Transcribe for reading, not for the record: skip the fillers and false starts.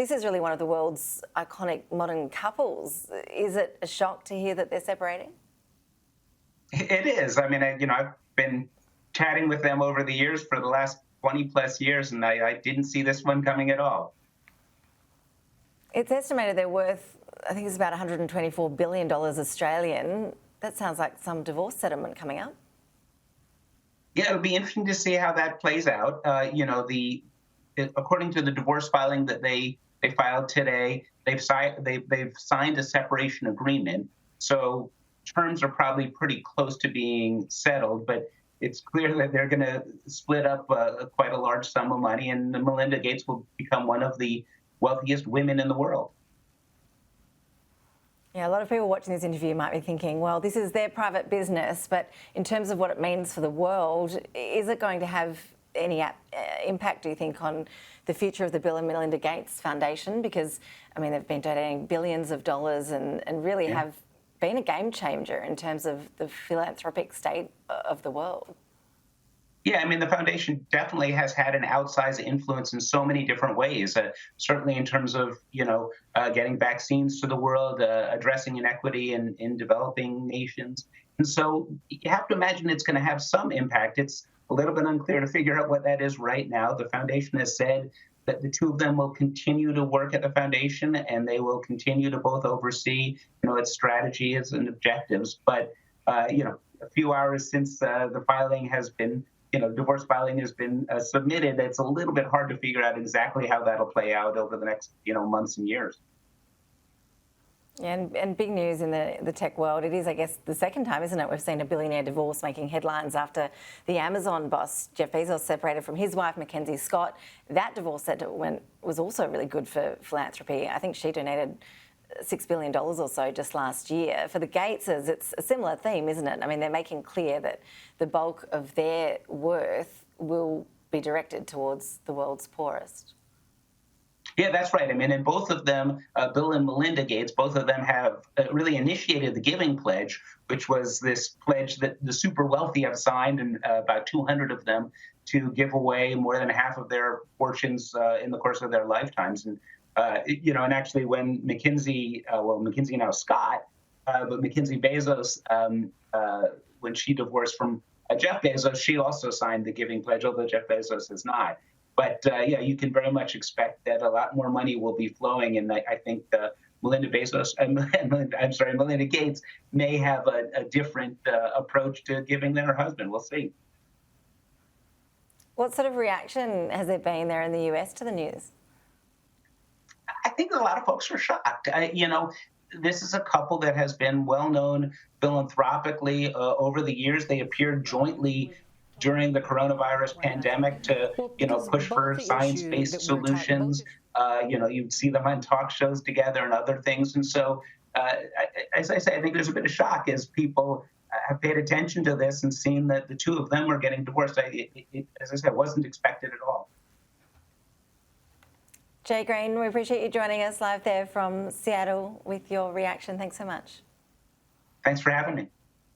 This is really one of the world's iconic modern couples. Is it a shock to hear that they're separating? It is. I mean, I've been chatting with them over the years for the last 20 plus years, and I didn't see this one coming at all. It's estimated they're worth, I think it's about $124 billion Australian. That sounds like some divorce settlement coming up. Yeah, it'll be interesting to see how that plays out. According to the divorce filing that they filed today, they've signed a separation agreement. So terms are probably pretty close to being settled, but it's clear that they're going to split up quite a large sum of money, and Melinda Gates will become one of the wealthiest women in the world. Yeah, a lot of people watching this interview might be thinking, well, this is their private business, but in terms of what it means for the world, is it going to have any impact, do you think, on the future of the Bill and Melinda Gates Foundation? Because, I mean, they've been donating billions of dollars and really have been a game changer in terms of the philanthropic state of the world. Yeah, I mean, the foundation definitely has had an outsized influence in so many different ways. Certainly, in terms of getting vaccines to the world, addressing inequity in developing nations, and so you have to imagine it's going to have some impact. It's a little bit unclear to figure out what that is right now. The foundation has said that the two of them will continue to work at the foundation, and they will continue to both oversee, its strategies and objectives. But a few hours since the filing has been divorce filing has been submitted, it's a little bit hard to figure out exactly how that'll play out over the next, months and years. Yeah, and big news in the tech world. It is, I guess, the second time, isn't it? We've seen a billionaire divorce making headlines after the Amazon boss, Jeff Bezos, separated from his wife, Mackenzie Scott. That divorce settlement was also really good for philanthropy. I think she donated $6 billion or so just last year. For the Gateses, it's a similar theme, isn't it? I mean, they're making clear that the bulk of their worth will be directed towards the world's poorest. Yeah, that's right. I mean, and both of them, Bill and Melinda Gates, both of them have really initiated the Giving Pledge, which was this pledge that the super wealthy have signed, and about 200 of them, to give away more than half of their fortunes in the course of their lifetimes. And and actually, when Mackenzie now Scott, but Mackenzie Bezos, when she divorced from Jeff Bezos, she also signed the Giving Pledge, although Jeff Bezos has not. But you can very much expect that a lot more money will be flowing, and I think Melinda Gates may have a different approach to giving than her husband. We'll see. What sort of reaction has there been there in the US to the news? I think a lot of folks were shocked. This is a couple that has been well known philanthropically over the years. They appeared jointly during the coronavirus pandemic to, push for science-based solutions. You'd see them on talk shows together and other things. And so, as I say, I think there's a bit of shock as people have paid attention to this and seen that the two of them are getting divorced. As I said, wasn't expected at all. Jay Greene, we appreciate you joining us live there from Seattle with your reaction. Thanks so much. Thanks for having me.